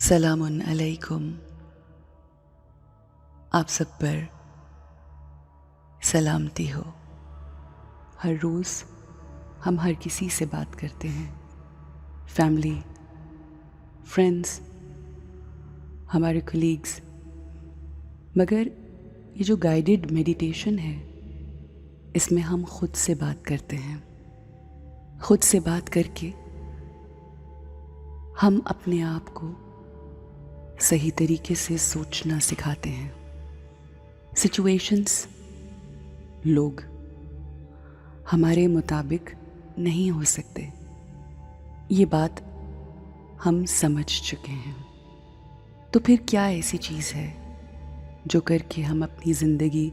सलामुन अलैकुम। आप सब पर सलामती हो। हर रोज़ हम हर किसी से बात करते हैं, फैमिली, फ्रेंड्स, हमारे कलीग्स। मगर ये जो गाइडेड मेडिटेशन है, इसमें हम खुद से बात करते हैं। खुद से बात करके हम अपने आप को सही तरीके से सोचना सिखाते हैं। सिचुएशंस, लोग हमारे मुताबिक नहीं हो सकते, ये बात हम समझ चुके हैं। तो फिर क्या ऐसी चीज़ है जो करके हम अपनी ज़िंदगी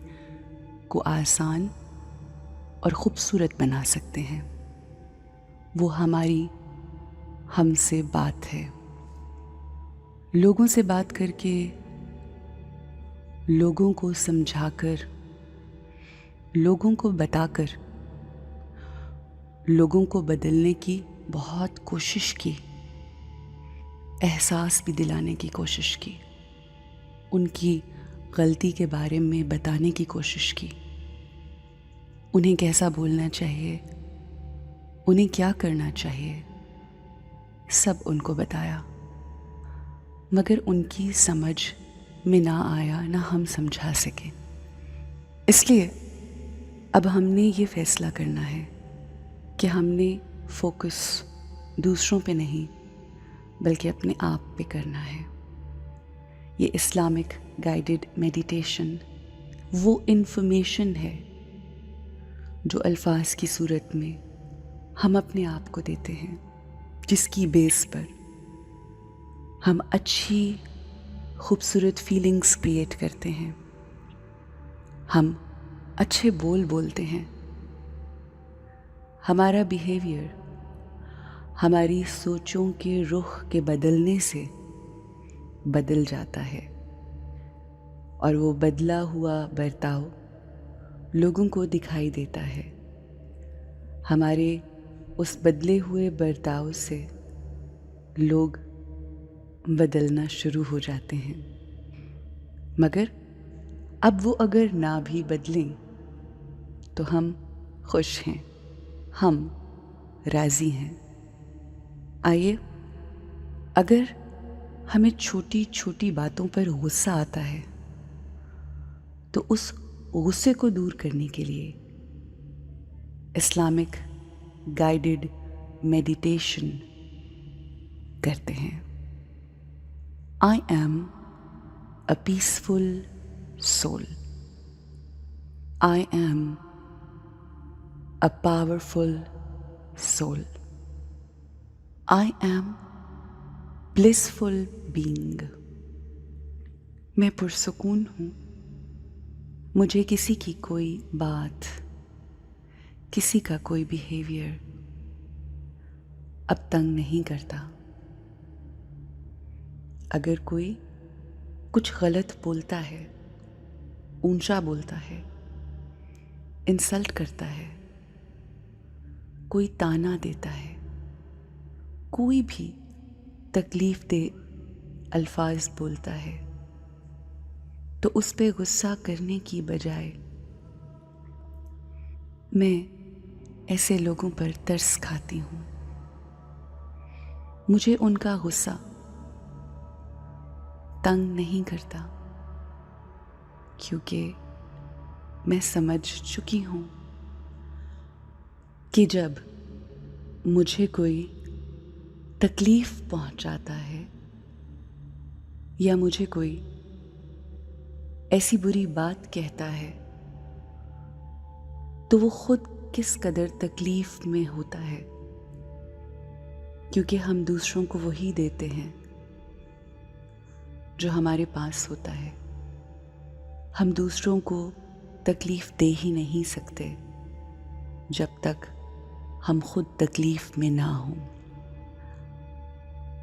को आसान और ख़ूबसूरत बना सकते हैं? वो हमारी हमसे बात है। लोगों से बात करके, लोगों को समझाकर, लोगों को बताकर, लोगों को बदलने की बहुत कोशिश की, एहसास भी दिलाने की कोशिश की, उनकी गलती के बारे में बताने की कोशिश की, उन्हें कैसा बोलना चाहिए, उन्हें क्या करना चाहिए, सब उनको बताया। मगर उनकी समझ में ना आया, ना हम समझा सके। इसलिए अब हमने ये फ़ैसला करना है कि हमने फोकस दूसरों पे नहीं बल्कि अपने आप पे करना है। ये इस्लामिक गाइडेड मेडिटेशन वो इन्फॉर्मेशन है जो अल्फाज की सूरत में हम अपने आप को देते हैं, जिसकी बेस पर हम अच्छी खूबसूरत फीलिंग्स क्रिएट करते हैं। हम अच्छे बोल बोलते हैं। हमारा बिहेवियर हमारी सोचों के रुख के बदलने से बदल जाता है और वो बदला हुआ बर्ताव लोगों को दिखाई देता है। हमारे उस बदले हुए बर्ताव से लोग बदलना शुरू हो जाते हैं। मगर अब वो अगर ना भी बदलें तो हम खुश हैं, हम राज़ी हैं। आइए, अगर हमें छोटी छोटी बातों पर गुस्सा आता है तो उस गुस्से को दूर करने के लिए इस्लामिक गाइडेड मेडिटेशन करते हैं। I am a peaceful soul. I am a powerful soul. I am blissful being. मैं पुरसुकून हूँ। मुझे किसी की कोई बात, किसी का कोई बिहेवियर अब तंग नहीं करता। अगर कोई कुछ गलत बोलता है, ऊंचा बोलता है, इंसल्ट करता है, कोई ताना देता है, कोई भी तकलीफ दे अल्फाज बोलता है, तो उस पे गुस्सा करने की बजाय मैं ऐसे लोगों पर तरस खाती हूँ। मुझे उनका गुस्सा तंग नहीं करता, क्योंकि मैं समझ चुकी हूँ कि जब मुझे कोई तकलीफ पहुँचाता है या मुझे कोई ऐसी बुरी बात कहता है तो वो खुद किस कदर तकलीफ में होता है, क्योंकि हम दूसरों को वही देते हैं जो हमारे पास होता है। हम दूसरों को तकलीफ दे ही नहीं सकते जब तक हम खुद तकलीफ में ना हों।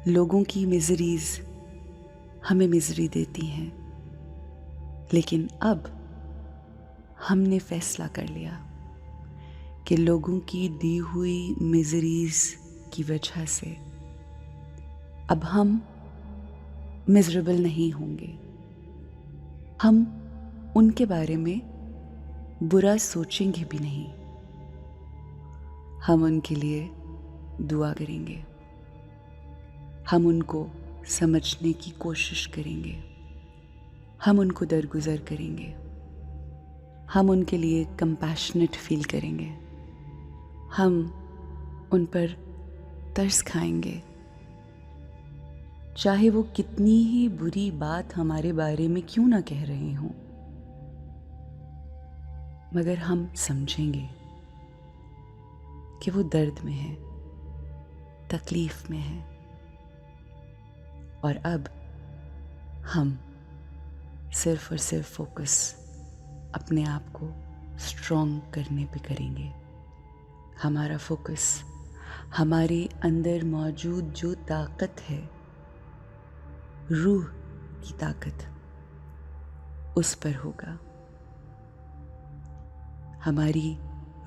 लोगों की मिजरीज हमें मिजरी देती हैं, लेकिन अब हमने फैसला कर लिया कि लोगों की दी हुई मिजरीज की वजह से अब हम मिजरेबल नहीं होंगे। हम उनके बारे में बुरा सोचेंगे भी नहीं। हम उनके लिए दुआ करेंगे। हम उनको समझने की कोशिश करेंगे। हम उनको दरगुजर करेंगे। हम उनके लिए कंपैशनेट फील करेंगे। हम उन पर तरस खाएंगे, चाहे वो कितनी ही बुरी बात हमारे बारे में क्यों ना कह रहे हों। मगर हम समझेंगे कि वो दर्द में है, तकलीफ में है, और अब हम सिर्फ और सिर्फ फोकस अपने आप को स्ट्रॉन्ग करने पे करेंगे। हमारा फोकस हमारे अंदर मौजूद जो ताकत है, रूह की ताकत, उस पर होगा। हमारी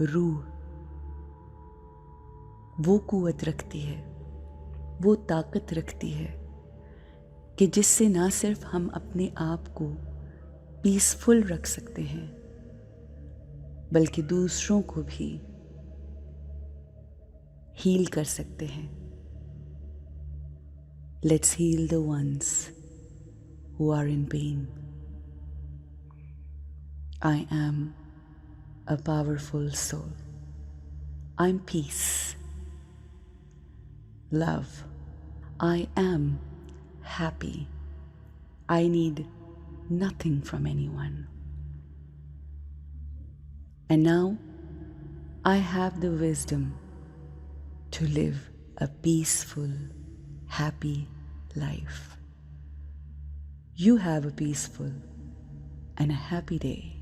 रूह वो कुव्वत रखती है, वो ताकत रखती है कि जिससे ना सिर्फ हम अपने आप को पीसफुल रख सकते हैं, बल्कि दूसरों को भी हील कर सकते हैं। Let's heal the ones who are in pain. I am a powerful soul. I'm peace, love. I am happy. I need nothing from anyone. And now I have the wisdom to live a peaceful, happy life. You have a peaceful and a happy day.